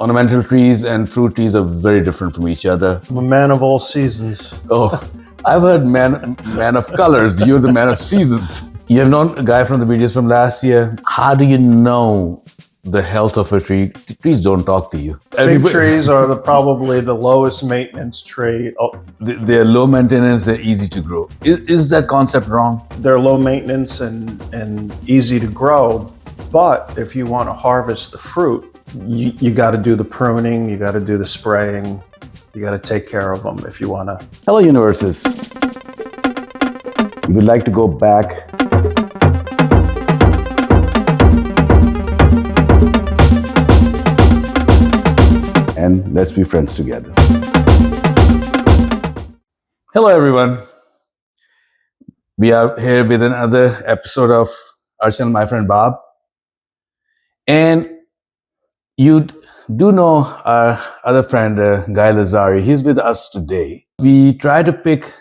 Ornamental trees and fruit trees are very different from each other. I'm a man of all seasons. Oh, I've heard man of colors. You're the man of seasons. You have known a guy from the videos from last year. How do you know the health of a tree? Trees don't talk to you. Fig trees are probably the lowest maintenance tree. They're low maintenance, they're easy to grow. Is that concept wrong? They're low maintenance and easy to grow, but if you want to harvest the fruit, you got to do the pruning, you got to do the spraying, you got to take care of them if you want to. Hello, universes. We would like to go back and let's be friends together. Hello, everyone. We are here with another episode of our channel, My Friend Bob. And you do know our other friend, Guy Lazari. He's with us today. We try to pick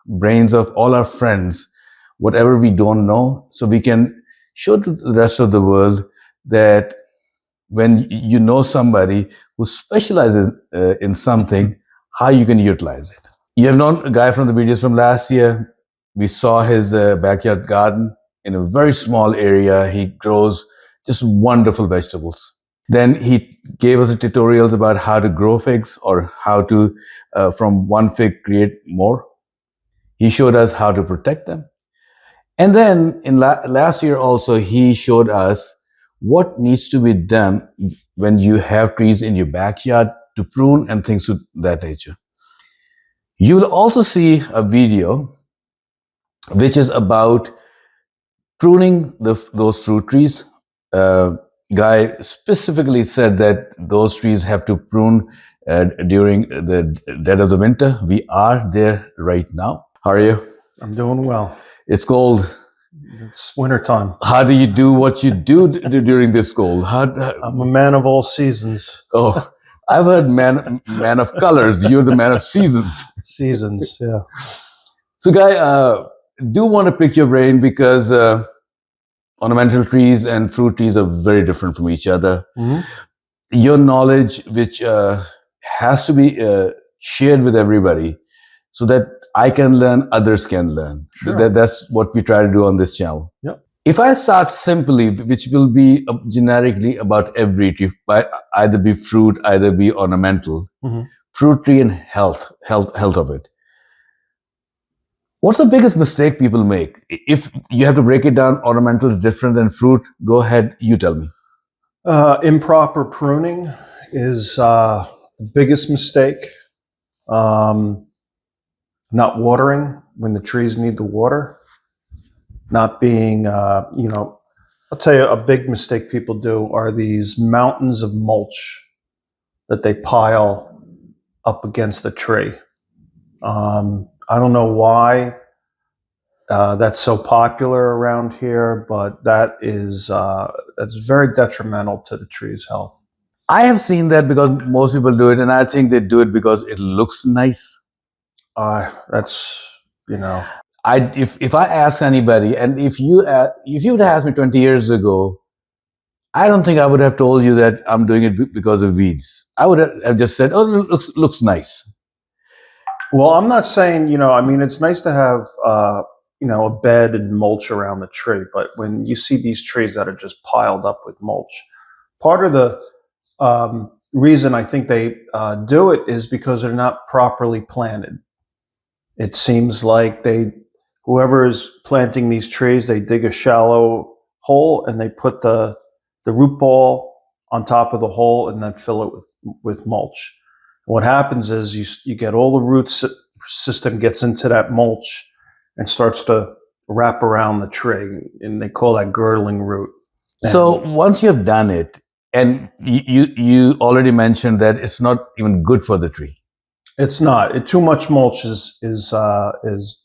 brains of all our friends, whatever we don't know, so we can show to the rest of the world that when you know somebody who specializes in something, how you can utilize it. You have known a guy from the videos from last year. We saw his backyard garden in a very small area. He grows just wonderful vegetables. Then he gave us tutorials about how to grow figs or how to, from one fig, create more. He showed us how to protect them. And then in last year also, he showed us what needs to be done when you have trees in your backyard to prune and things of that nature. You will also see a video which is about pruning those fruit trees. Guy specifically said that those trees have to prune during the dead of the winter. We are there right now. How are you? I'm doing well. It's cold. It's wintertime. How do you do what you do during this cold? I'm a man of all seasons. Oh, I've heard man of colors. You're the man of seasons. Seasons, yeah. So, Guy, do want to pick your brain because ornamental trees and fruit trees are very different from each other. Mm-hmm. Your knowledge, which has to be shared with everybody so that I can learn, others can learn. Sure. That's what we try to do on this channel. Yep. If I start simply, which will be generically about every tree, either be fruit, either be ornamental, mm-hmm. fruit tree and health of it. What's the biggest mistake people make? If you have to break it down, ornamental is different than fruit. Go ahead, you tell me. Improper pruning is the biggest mistake. Not watering when the trees need the water. Not being, I'll tell you a big mistake people do are these mountains of mulch that they pile up against the tree. I don't know why that's so popular around here, but that's very detrimental to the tree's health. I have seen that because most people do it, and I think they do it because it looks nice. If I ask anybody, and if you would ask me 20 years ago, I don't think I would have told you that I'm doing it because of weeds. I would have just said, "Oh, it looks nice." Well, I'm not saying, it's nice to have, a bed and mulch around the tree, but when you see these trees that are just piled up with mulch, part of the reason I think they do it is because they're not properly planted. It seems like whoever is planting these trees, they dig a shallow hole and they put the root ball on top of the hole and then fill it with mulch. What happens is you get all the root system gets into that mulch and starts to wrap around the tree, and they call that girdling root. So once you have done it, and you already mentioned that it's not even good for the tree. It's not. Too much mulch is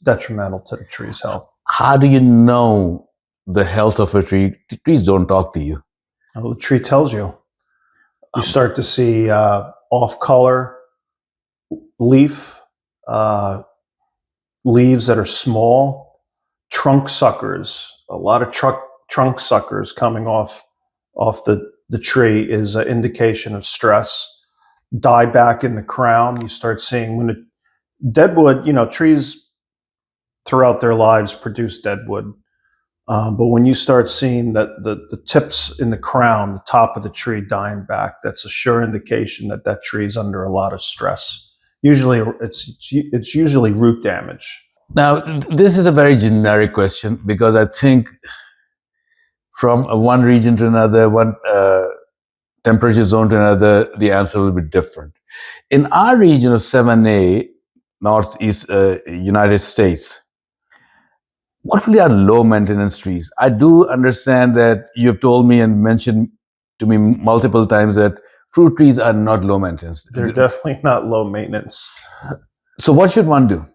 detrimental to the tree's health. How do you know the health of a tree? Trees don't talk to you. Well, the tree tells you. You start to see off-color leaf, leaves that are small, trunk suckers. A lot of trunk suckers coming off the the tree is an indication of stress. Dieback in the crown, you start seeing when deadwood, trees throughout their lives produce deadwood. But when you start seeing that the tips in the crown, the top of the tree dying back, that's a sure indication that that tree is under a lot of stress. Usually, it's usually root damage. Now, this is a very generic question because I think from one region to another, one temperature zone to another, the answer will be different. In our region of 7A, Northeast United States, what really are low maintenance trees? I do understand that you've told me and mentioned to me multiple times that fruit trees are not low maintenance. They're definitely not low maintenance. So what should one do?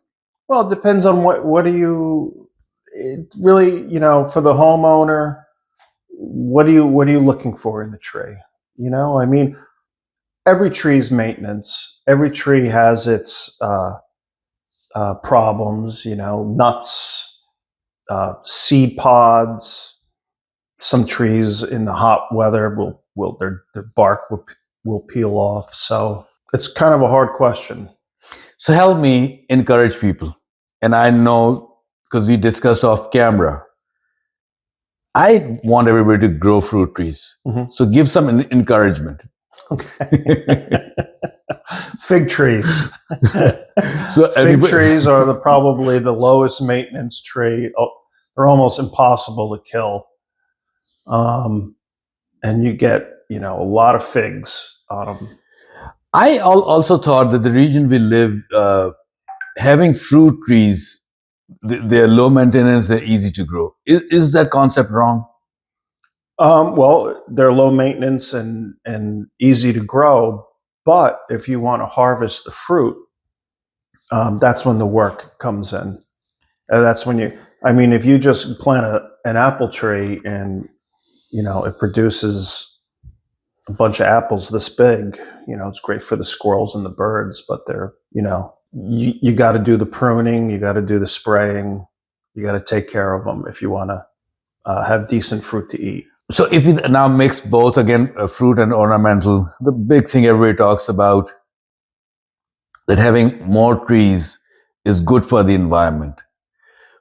Well, it depends on what do you really, for the homeowner, what are you looking for in the tree? I mean, every tree's maintenance. Every tree has its problems. Nuts, seed pods. Some trees in the hot weather will their bark will peel off. So it's kind of a hard question. So help me encourage people. And I know, because we discussed off camera, I want everybody to grow fruit trees. Mm-hmm. So give some encouragement. Okay. Fig trees. So Fig trees are probably the lowest maintenance tree. They're almost impossible to kill. And you get, a lot of figs on them. I also thought that the region we live, having fruit trees, they're low maintenance, they're easy to grow. Is that concept wrong? Well, they're low maintenance and easy to grow. But if you want to harvest the fruit, that's when the work comes in. And that's when if you just plant an apple tree and, it produces a bunch of apples this big, it's great for the squirrels and the birds, but they're, you got to do the pruning, you got to do the spraying, you got to take care of them if you want to have decent fruit to eat. So if we now mix both again, fruit and ornamental, the big thing everybody talks about, that having more trees is good for the environment.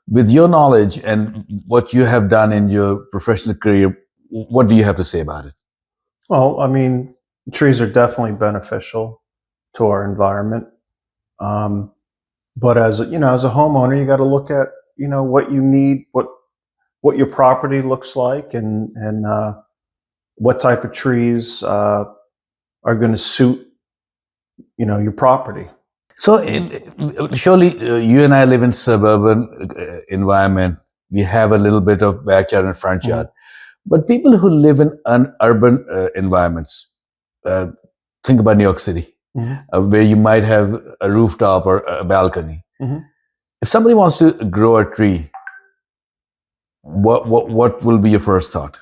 With your knowledge and what you have done in your professional career, what do you have to say about it? Well, trees are definitely beneficial to our environment. But as a homeowner, you got to look at, what you need, what your property looks like, and what type of trees are going to suit, your property. So surely you and I live in suburban environment. We have a little bit of backyard and front yard. But people who live in urban environments, think about New York City, where you might have a rooftop or a balcony. If somebody wants to grow a tree, what will be your first thought?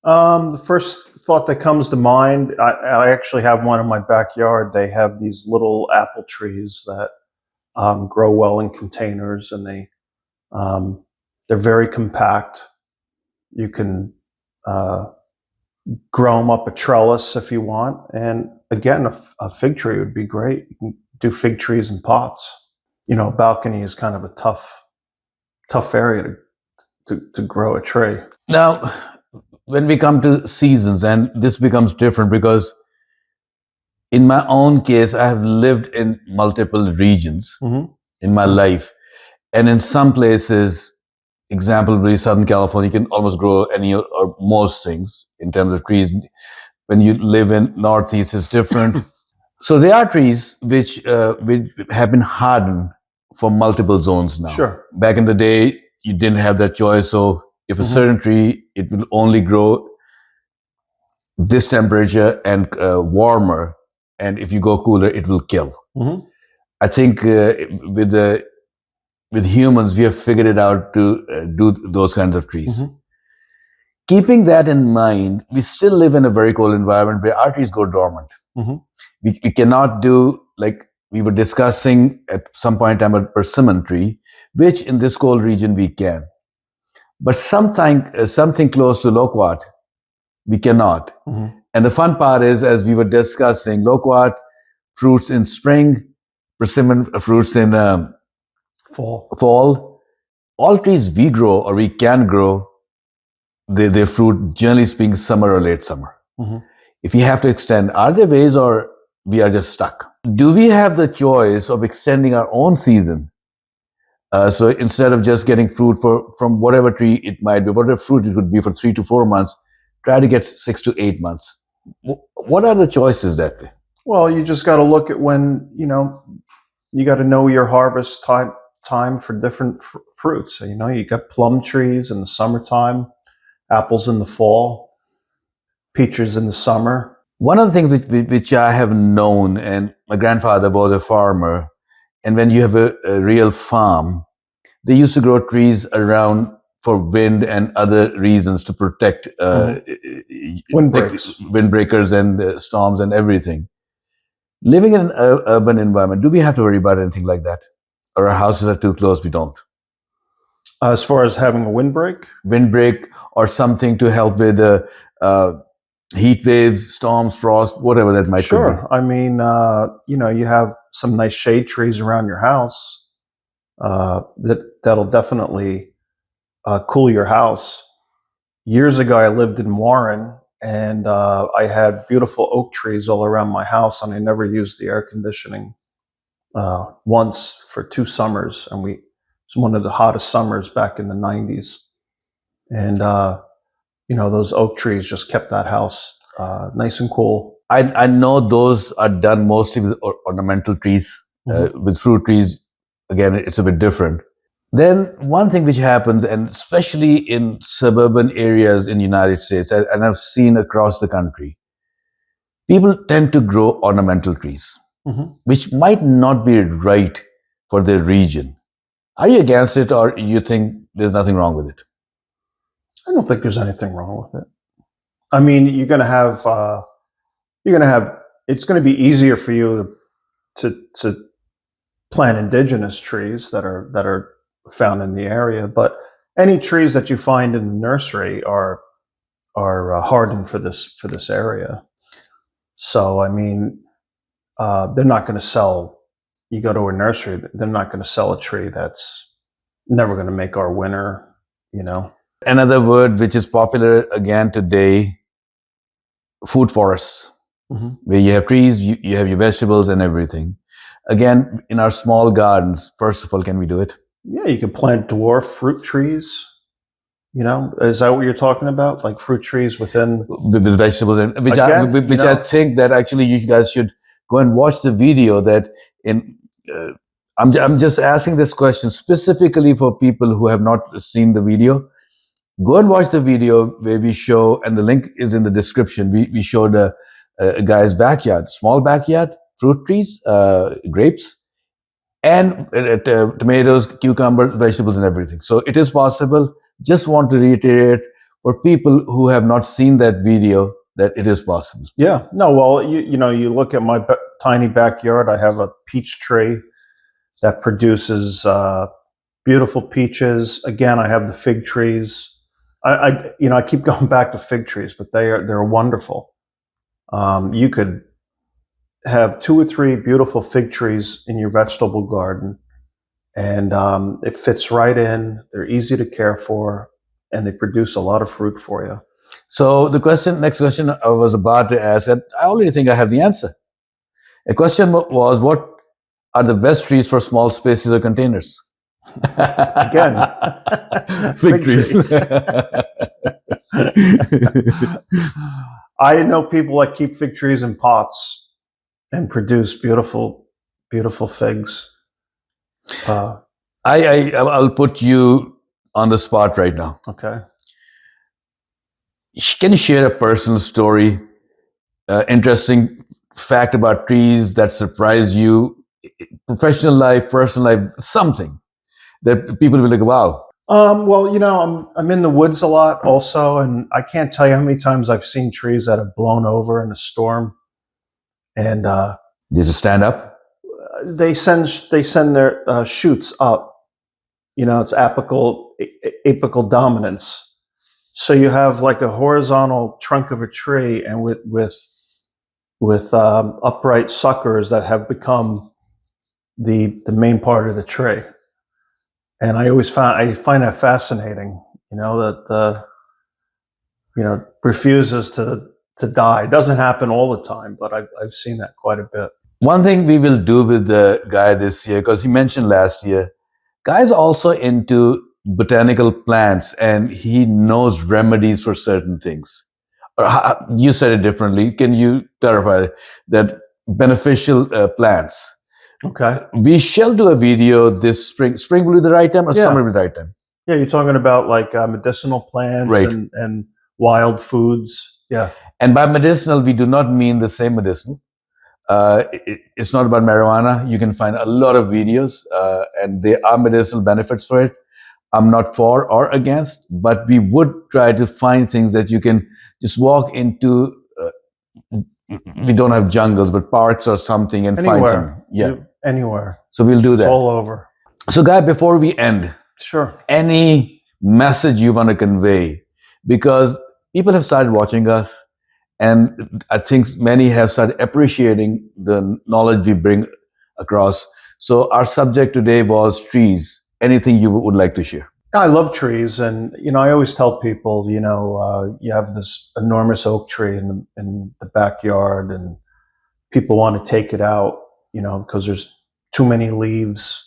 The first thought that comes to mind, I actually have one in my backyard. They have these little apple trees that grow well in containers, and they're very compact. You can grow them up a trellis if you want. And again, a fig tree would be great. You can do fig trees in pots. Balcony is kind of a tough area to grow a tree. Now, when we come to seasons, and this becomes different because in my own case, I have lived in multiple regions in my life. And in some places, example, Southern California, you can almost grow any or most things in terms of trees. When you live in Northeast, it's different. So there are trees which have been hardened for multiple zones now. Sure. Back in the day, you didn't have that choice. So if a certain tree, it will only grow this temperature and warmer. And if you go cooler, it will kill. I think with humans, we have figured it out to do those kinds of trees. Keeping that in mind, we still live in a very cold environment where our trees go dormant. We cannot do, like we were discussing at some point in time, a persimmon tree, which in this cold region we can. But something close to loquat, we cannot. And the fun part is, as we were discussing, loquat fruits in spring, persimmon fruits in fall. All trees we grow or we can grow, they fruit generally speaking summer or late summer. Mhm. If we have to extend, are there ways or we are just stuck? Do we have the choice of extending our own season? So instead of just getting fruit from whatever tree it might be, whatever fruit it could be for 3 to 4 months, try to get 6 to 8 months. What are the choices that way? Well, you just got to look at when, you got to know your harvest time for different fruits. So, you got plum trees in the summertime, apples in the fall, peaches in the summer. One of the things which I have known, and my grandfather was a farmer, and when you have a real farm, they used to grow trees around for wind and other reasons to protect windbreakers and storms and everything. Living in an urban environment, do we have to worry about anything like that? Or our houses are too close, we don't? As far as having a windbreak? Windbreak or something to help with heat waves, storms, frost, whatever that might be. Sure. I mean, you have some nice shade trees around your house that'll definitely cool your house. Years ago, I lived in Warren, and I had beautiful oak trees all around my house, and I never used the air conditioning once for 2 summers, and it was one of the hottest summers back in the 90s. And those oak trees just kept that house nice and cool. I know those are done mostly with ornamental trees. With fruit trees, again, it's a bit different. Then one thing which happens, and especially in suburban areas in the United States, and I've seen across the country, people tend to grow ornamental trees, which might not be right for their region. Are you against it, or you think there's nothing wrong with it? I don't think there's anything wrong with it. I mean, it's going to be easier for you to plant indigenous trees that are found in the area, but any trees that you find in the nursery are hardened for this area. So, I mean, they're not going to sell. You go to a nursery, they're not going to sell a tree that's never going to make our winter. Another word which is popular again today, food forests, where you have trees, you have your vegetables and everything. Again, in our small gardens, first of all, can we do it? Yeah, you can plant dwarf fruit trees. Is that what you're talking about? Like fruit trees with vegetables, and which I think that actually you guys should go and watch the video. That I'm just asking this question specifically for people who have not seen the video. Go and watch the video where we show, and the link is in the description. We showed a guy's backyard, small backyard, fruit trees, grapes, and tomatoes, cucumbers, vegetables, and everything. So it is possible. Just want to reiterate for people who have not seen that video that it is possible. Yeah. No. Well, you look at my tiny backyard. I have a peach tree that produces beautiful peaches. Again, I have the fig trees. I keep going back to fig trees, but they're wonderful. You could have 2 or 3 beautiful fig trees in your vegetable garden, and it fits right in. They're easy to care for, and they produce a lot of fruit for you. So the next question I was about to ask, I already think I have the answer. A question was, what are the best trees for small spaces or containers? Again, fig trees. I know people that keep fig trees in pots and produce beautiful, beautiful figs. I'll put you on the spot right now. Okay. Can you share a personal story, interesting fact about trees that surprised you, professional life, personal life, something that people will like, wow. Well, I'm in the woods a lot also, and I can't tell you how many times I've seen trees that have blown over in a storm. And they just stand up. They send their shoots up. It's apical dominance, So you have like a horizontal trunk of a tree, and with upright suckers that have become the main part of the tree. And I find that fascinating. That refuses to die. It doesn't happen all the time, but I've seen that quite a bit. One thing we will do with the guy this year, because he mentioned last year, guy's also into botanical plants and he knows remedies for certain things. You said it differently. Can you clarify that? Beneficial plants. Okay. We shall do a video this spring. Spring will be the right time, or summer will be the right time? Yeah, you're talking about like medicinal plants, right, and wild foods. Yeah. And by medicinal, we do not mean the same medicinal. It's not about marijuana. You can find a lot of videos, and there are medicinal benefits for it. I'm not for or against, but we would try to find things that you can just walk into. We don't have jungles, but parks or something, and Anywhere. find something. Yeah, anywhere. So we'll do It's that. all over. So, Guy, before we end, sure, any message you want to convey? Because people have started watching us, and I think many have started appreciating the knowledge we bring across. So our subject today was trees. Anything you would like to share? I love trees, and I always tell people, you have this enormous oak tree in the backyard, and people want to take it out, because there's too many leaves,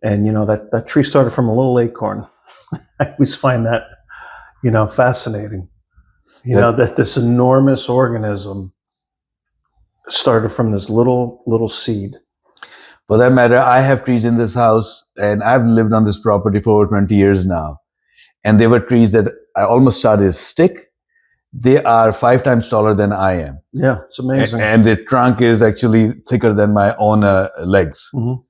and that tree started from a little acorn. I always find that, fascinating. That this enormous organism started from this little seed. For that matter, I have trees in this house, and I've lived on this property for over 20 years now. And there were trees that I almost started as stick. They are 5 times taller than I am. Yeah, it's amazing. And the trunk is actually thicker than my own legs. Mm-hmm.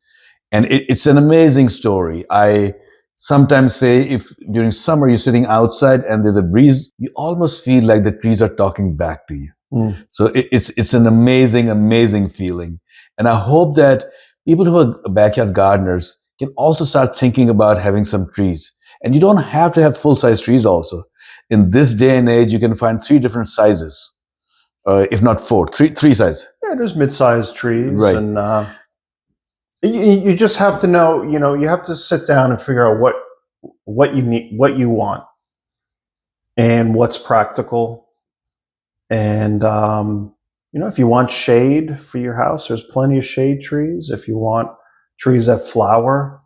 And it's an amazing story. I sometimes say, if during summer you're sitting outside and there's a breeze, you almost feel like the trees are talking back to you. Mm. So it's an amazing feeling. And I hope that people who are backyard gardeners can also start thinking about having some trees. And you don't have to have full-size trees also. In this day and age, you can find 3 different sizes, if not 4, three sizes. Yeah, there's mid-sized trees. Right. And you just have to know, you have to sit down and figure out what you need, what you want, and what's practical. And, if you want shade for your house, there's plenty of shade trees. If you want trees that flower,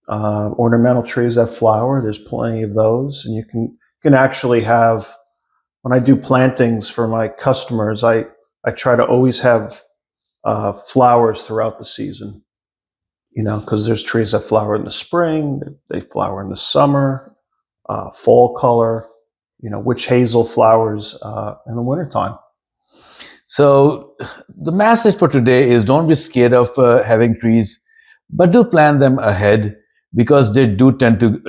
ornamental trees that flower, there's plenty of those. And you can actually have, when I do plantings for my customers, I try to always have flowers throughout the season, because there's trees that flower in the spring, they flower in the summer, fall color, witch hazel flowers in the wintertime. So the message for today is, don't be scared of having trees, but do plant them ahead, because they do tend to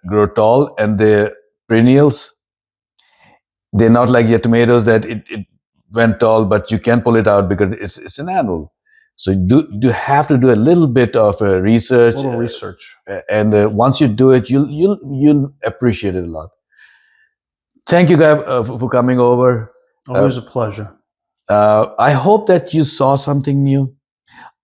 grow tall, and they're perennials. They're not like your tomatoes that it went tall, but you can pull it out because it's an annual. So you have to do a little bit of research. A little research. And once you do it, you'll appreciate it a lot. Thank you, guys, for coming over. Always a pleasure. I hope that you saw something new.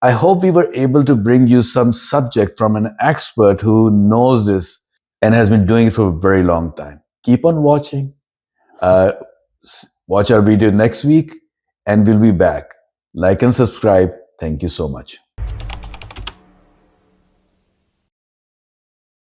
I hope we were able to bring you some subject from an expert who knows this and has been doing it for a very long time. Keep on watching. Watch our video next week, and we'll be back. Like and subscribe. Thank you so much.